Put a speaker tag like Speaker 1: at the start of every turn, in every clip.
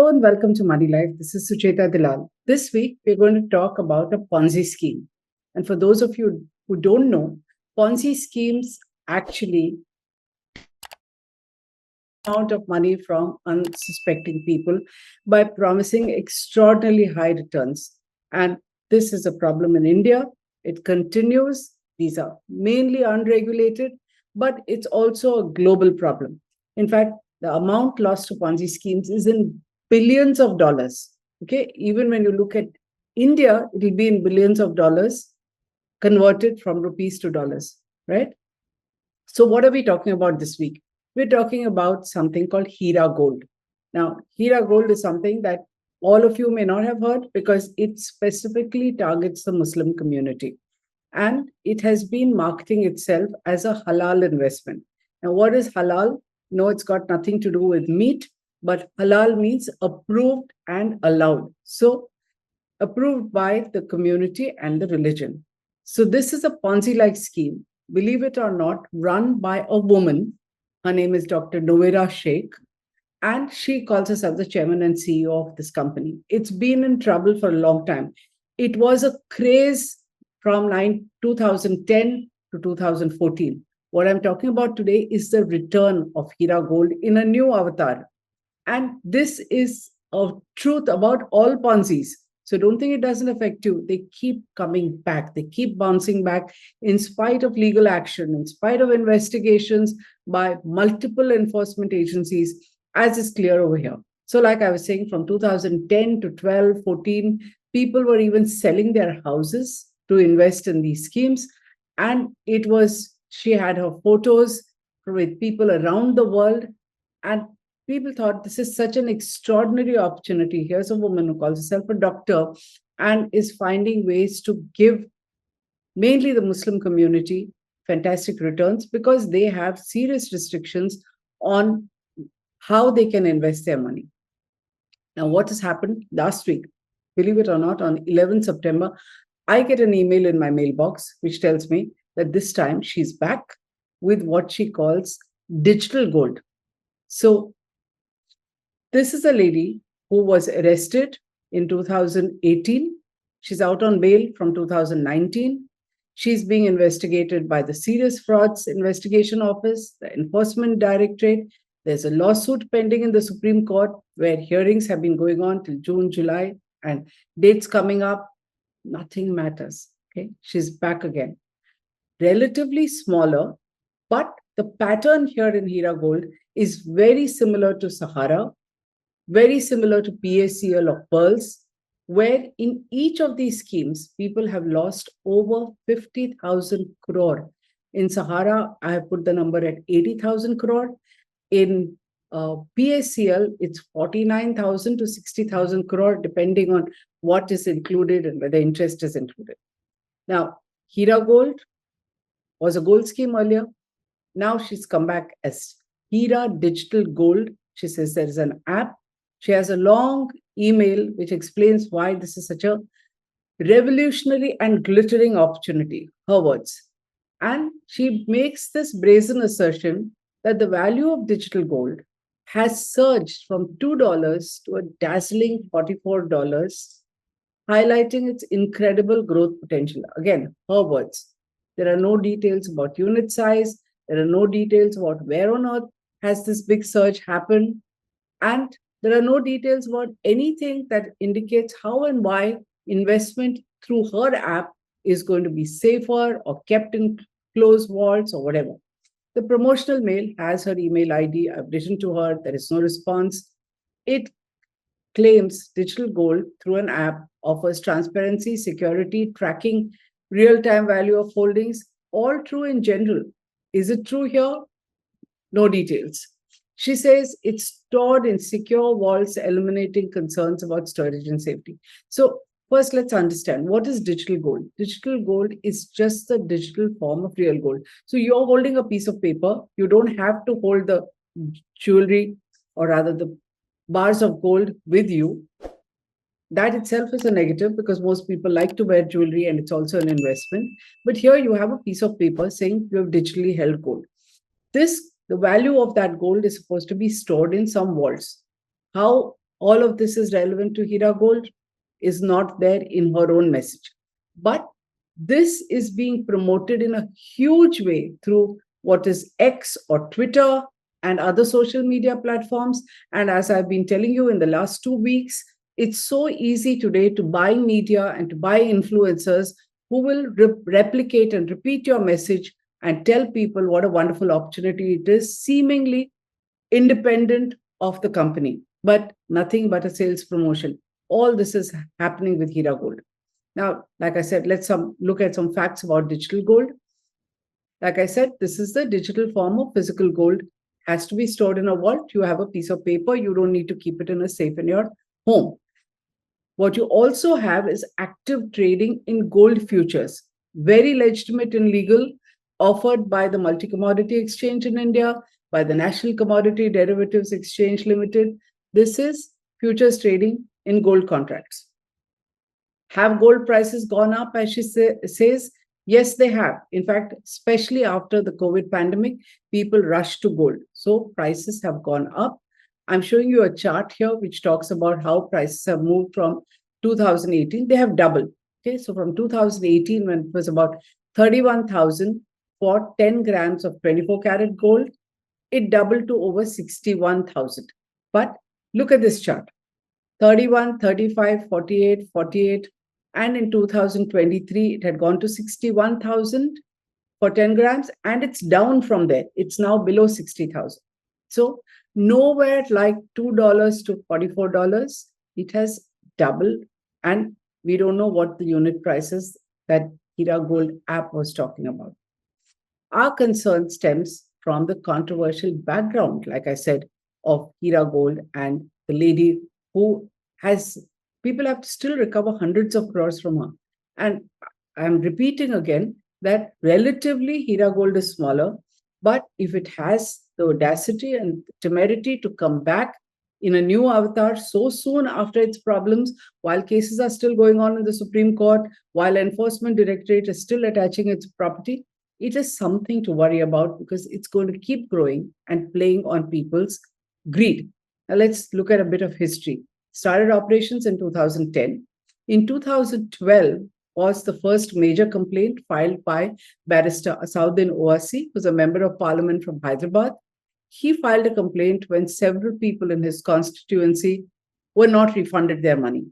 Speaker 1: Hello and welcome to Moneylife. This is Sucheta Dalal. This week, we're going to talk about a Ponzi scheme. And for those of you who don't know, Ponzi schemes actually amount of money from unsuspecting people by promising extraordinarily high returns. And this is a problem in India. It continues. These are mainly unregulated, but it's also a global problem. In fact, the amount lost to Ponzi schemes is in billions of dollars. Okay, even when you look at India, it will be in billions of dollars converted from rupees to dollars, right? So, what are we talking about this week? We're talking about something called Heera Gold. Now, Heera Gold is something that all of you may not have heard because it specifically targets the Muslim community. And it has been marketing itself as a halal investment. Now, what is halal? No, it's got nothing to do with meat, but halal means approved and allowed. So, approved by the community and the religion. So, this is a Ponzi-like scheme, believe it or not, run by a woman. Her name is Dr. Noveera Sheikh, and she calls herself the chairman and CEO of this company. It's been in trouble for a long time. It was a craze from 2010 to 2014. What I'm talking about today is the return of Heera Gold in a new avatar. And this is a truth about all Ponzi's. So don't think it doesn't affect you. They keep coming back. They keep bouncing back in spite of legal action, in spite of investigations by multiple enforcement agencies, as is clear over here. So like I was saying, from 2010 to 12, 14, people were even selling their houses to invest in these schemes. And she had her photos with people around the world. And people thought this is such an extraordinary opportunity. Here's a woman who calls herself a doctor and is finding ways to give mainly the Muslim community fantastic returns because they have serious restrictions on how they can invest their money. Now, what has happened last week? Believe it or not, on 11 September, I get an email in my mailbox which tells me that this time she's back with what she calls digital gold. So this is a lady who was arrested in 2018. She's out on bail from 2019. She's being investigated by the Serious Frauds Investigation Office, the Enforcement Directorate. There's a lawsuit pending in the Supreme Court where hearings have been going on till June, July, and dates coming up. Nothing matters. Okay, she's back again. Relatively smaller, but the pattern here in Heera Gold is very similar to Sahara, very similar to PACL or Pearls, where in each of these schemes, people have lost over 50,000 crore. In Sahara, I have put the number at 80,000 crore. In PACL, it's 49,000 to 60,000 crore, depending on what is included and whether interest is included. Now, Heera Gold was a gold scheme earlier. Now she's come back as Heera Digital Gold. She says there is an app. She has a long email which explains why this is such a revolutionary and glittering opportunity, her words. And she makes this brazen assertion that the value of digital gold has surged from $2 to a dazzling $44, highlighting its incredible growth potential. Again, her words. There are no details about unit size. There are no details about where on earth has this big surge happened. And there are no details about anything that indicates how and why investment through her app is going to be safer or kept in closed vaults or whatever. The promotional mail has her email ID. I've written to her. There is no response. It claims digital gold through an app offers transparency, security, tracking, real-time value of holdings, all true in general. Is it true here? No details. She says it's stored in secure vaults, eliminating concerns about storage and safety. So first, let's understand what is digital gold. Digital gold is just the digital form of real gold. So you're holding a piece of paper. You don't have to hold the jewelry, or rather the bars of gold with you. That itself is a negative because most people like to wear jewelry and it's also an investment. But here you have a piece of paper saying you have digitally held gold. The value of that gold is supposed to be stored in some vaults. How all of this is relevant to Heera Gold is not there in her own message. But this is being promoted in a huge way through what is X or Twitter and other social media platforms. And as I've been telling you in the last 2 weeks, it's so easy today to buy media and to buy influencers who will replicate and repeat your message and tell people what a wonderful opportunity it is, seemingly independent of the company, but nothing but a sales promotion. All this is happening with Heera Gold. Now, like I said, let's look at some facts about digital gold. Like I said, this is the digital form of physical gold. Has to be stored in a vault. You have a piece of paper. You don't need to keep it in a safe in your home. What you also have is active trading in gold futures, very legitimate and legal, offered by the Multi Commodity Exchange in India, by the National Commodity Derivatives Exchange Limited. This is futures trading in gold contracts. Have gold prices gone up, as she says? Yes, they have. In fact, especially after the COVID pandemic, people rushed to gold. So prices have gone up. I'm showing you a chart here which talks about how prices have moved from 2018. They have doubled. Okay, so from 2018, when it was about 31,000 for 10 grams of 24 karat gold, it doubled to over 61,000. But look at this chart: 31, 35, 48, 48. And in 2023, it had gone to 61,000 for 10 grams, and it's down from there. It's now below 60,000. So nowhere like $2 to $44. It has doubled, and we don't know what the unit prices that Heera Gold app was talking about. Our concern stems from the controversial background, like I said, of Heera Gold and the lady who has, people have to still recover hundreds of crores from her. And I'm repeating again that relatively Heera Gold is smaller, but if it has the audacity and temerity to come back in a new avatar so soon after its problems, while cases are still going on in the Supreme Court, while Enforcement Directorate is still attaching its property, it is something to worry about because it's going to keep growing and playing on people's greed. Now let's look at a bit of history. Started operations in 2010. In 2012 was the first major complaint filed by Barrister Asauddin Owaisi, who was a member of parliament from Hyderabad. He filed a complaint when several people in his constituency were not refunded their money.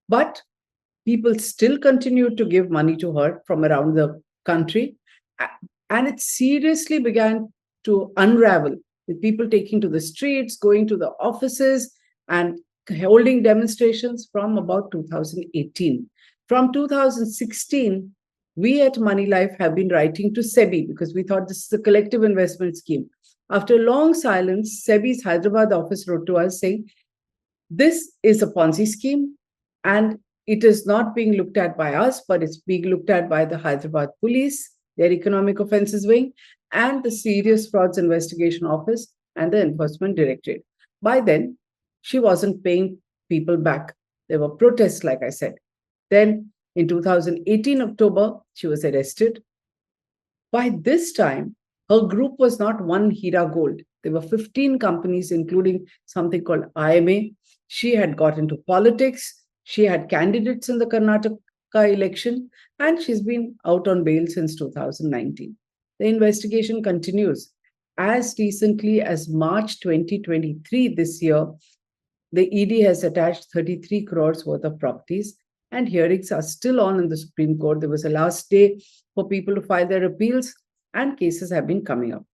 Speaker 1: But people still continued to give money to her from around the country. And it seriously began to unravel with people taking to the streets, going to the offices, and holding demonstrations from about 2018. From 2016, we at Moneylife have been writing to SEBI because we thought this is a collective investment scheme. After a long silence, SEBI's Hyderabad office wrote to us saying, this is a Ponzi scheme and it is not being looked at by us, but it's being looked at by the Hyderabad police, their economic offences wing, and the Serious Frauds Investigation Office and the Enforcement Directorate. By then, she wasn't paying people back. There were protests, like I said. Then in 2018 October, she was arrested. By this time, her group was not one Heera Gold. There were 15 companies, including something called IMA. She had got into politics. She had candidates in the Karnataka election, and she's been out on bail since 2019. The investigation continues. As recently as March 2023, this year, the ED has attached 33 crores worth of properties, and hearings are still on in the Supreme Court. There was a last day for people to file their appeals, and cases have been coming up.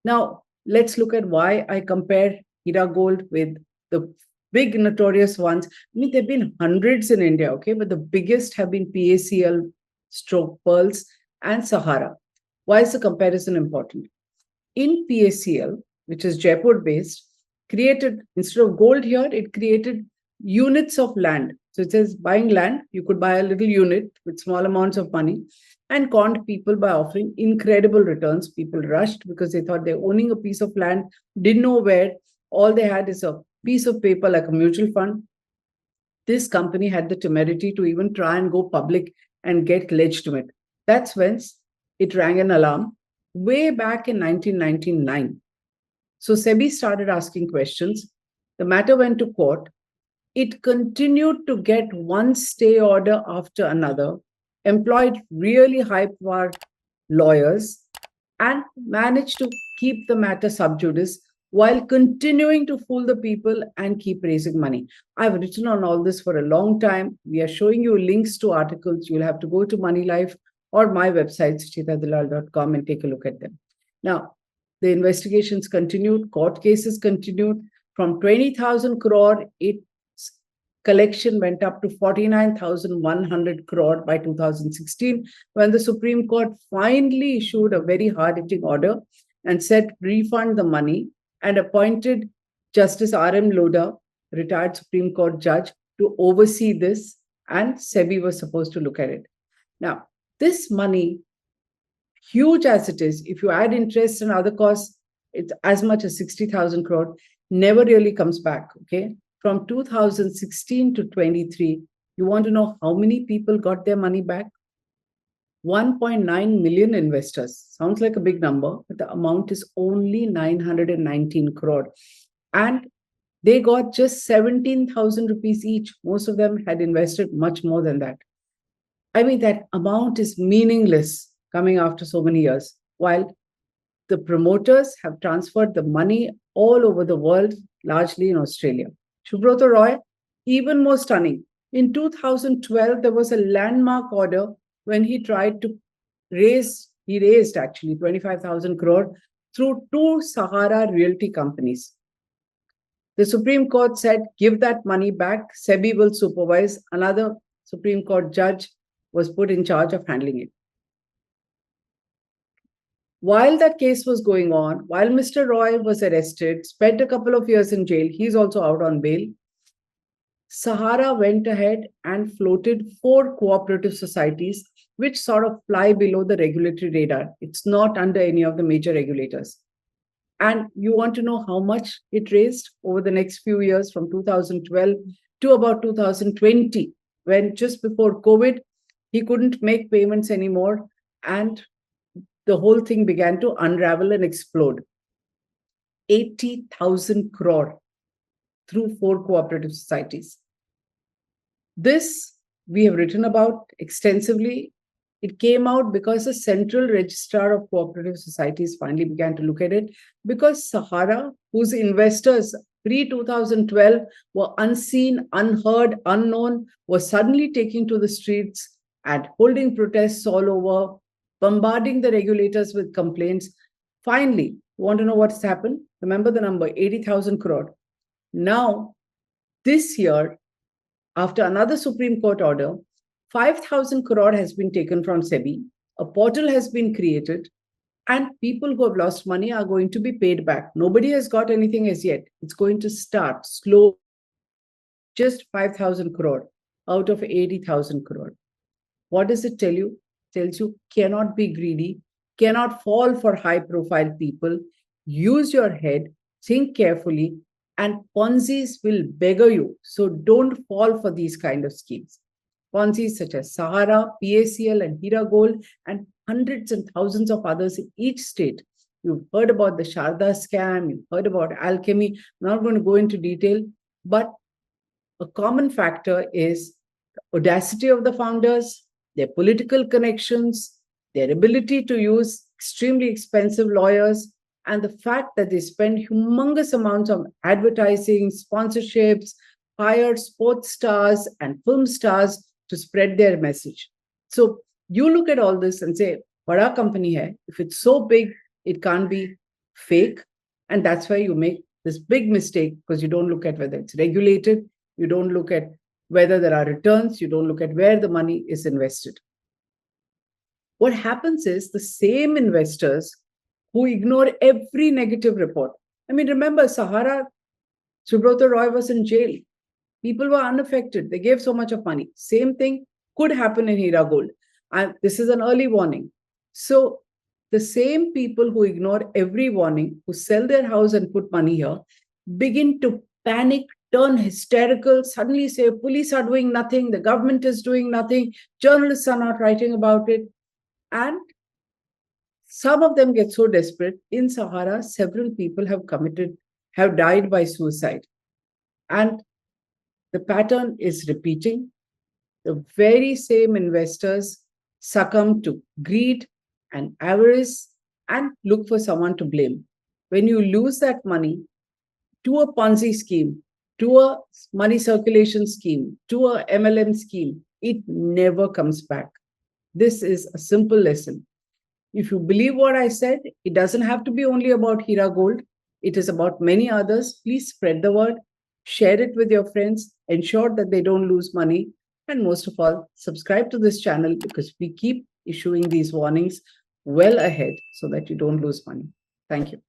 Speaker 1: Now, let's look at why I compare Heera Gold with the big notorious ones. I mean, there have been hundreds in India, okay, but the biggest have been PACL, Stroke Pearls, and Sahara. Why is the comparison important? In PACL, which is Jaipur-based, created, instead of gold here, it created units of land. So it says buying land, you could buy a little unit with small amounts of money, and conned people by offering incredible returns. People rushed because they thought they're owning a piece of land, didn't know where. All they had is a piece of paper like a mutual fund. This company had the temerity to even try and go public and get legitimate. That's when it rang an alarm way back in 1999. So SEBI started asking questions. The matter went to court. it continued to get one stay order after another, employed really high powered lawyers, and managed to keep the matter sub judice while continuing to fool the people and keep raising money. I've written on all this for a long time. We are showing you links to articles. You'll have to go to Moneylife or my website, suchetadalal.com, and take a look at them. Now, the investigations continued, court cases continued. From 20,000 crore, its collection went up to 49,100 crore by 2016, when the Supreme Court finally issued a very hard-hitting order and said refund the money and appointed Justice R.M. Lodha, retired Supreme Court judge, to oversee this, and SEBI was supposed to look at it. Now, this money, huge as it is, if you add interest and other costs, it's as much as 60,000 crore, never really comes back, okay? From 2016 to 23, you want to know how many people got their money back? 1.9 million investors. Sounds like a big number, but the amount is only 919 crore. And they got just 17,000 rupees each. Most of them had invested much more than that. I mean, that amount is meaningless coming after so many years, while the promoters have transferred the money all over the world, largely in Australia. Subrata Roy, even more stunning. In 2012, there was a landmark order when he tried to he raised actually 25,000 crore through two Sahara realty companies. The Supreme Court said, give that money back, SEBI will supervise. Another Supreme Court judge was put in charge of handling it. While that case was going on, while Mr. Roy was arrested, spent a couple of years in jail, he's also out on bail, Sahara went ahead and floated 4 cooperative societies, which sort of fly below the regulatory radar. It's not under any of the major regulators. And you want to know how much it raised over the next few years, from 2012 to about 2020, when just before COVID, he couldn't make payments anymore, and the whole thing began to unravel and explode. 80,000 crore through 4 cooperative societies. This we have written about extensively. It came out because the Central Registrar of Cooperative Societies finally began to look at it, because Sahara, whose investors pre-2012 were unseen, unheard, unknown, was suddenly taking to the streets and holding protests all over, bombarding the regulators with complaints. Finally, you want to know what's happened? Remember the number, 80,000 crore. Now, this year, after another Supreme Court order, 5,000 crore has been taken from SEBI, a portal has been created, and people who have lost money are going to be paid back. Nobody has got anything as yet. It's going to start slow, just 5,000 crore out of 80,000 crore. What does it tell you? It tells you cannot be greedy, cannot fall for high-profile people. Use your head, think carefully, and Ponzi's will beggar you. So don't fall for these kind of schemes. Ponzi's such as Sahara, PACL, and Heera Gold, and hundreds and thousands of others in each state. You've heard about the Sharda scam, you've heard about alchemy. I'm not going to go into detail, but a common factor is the audacity of the founders, their political connections, their ability to use extremely expensive lawyers, and the fact that they spend humongous amounts on advertising, sponsorships, hire sports stars and film stars to spread their message. So you look at all this and say, bada company hai, if it's so big, it can't be fake. And that's why you make this big mistake, because you don't look at whether it's regulated, you don't look at whether there are returns, you don't look at where the money is invested. What happens is the same investors who ignore every negative report. I mean, remember, Sahara, Subrata Roy was in jail. People were unaffected. They gave so much of money. Same thing could happen in Heera Gold. And this is an early warning. So the same people who ignore every warning, who sell their house and put money here, begin to panic, turn hysterical, suddenly say, police are doing nothing, the government is doing nothing, journalists are not writing about it. And some of them get so desperate. In Sahara, several people have died by suicide. And The pattern is repeating. The very same investors succumb to greed and avarice and look for someone to blame. When you lose that money to a Ponzi scheme, to a money circulation scheme, to a MLM scheme, it never comes back. This is a simple lesson. If you believe what I said, it doesn't have to be only about Heera Gold. It is about many others. Please spread the word, share it with your friends, ensure that they don't lose money. And most of all, subscribe to this channel because we keep issuing these warnings well ahead so that you don't lose money. Thank you.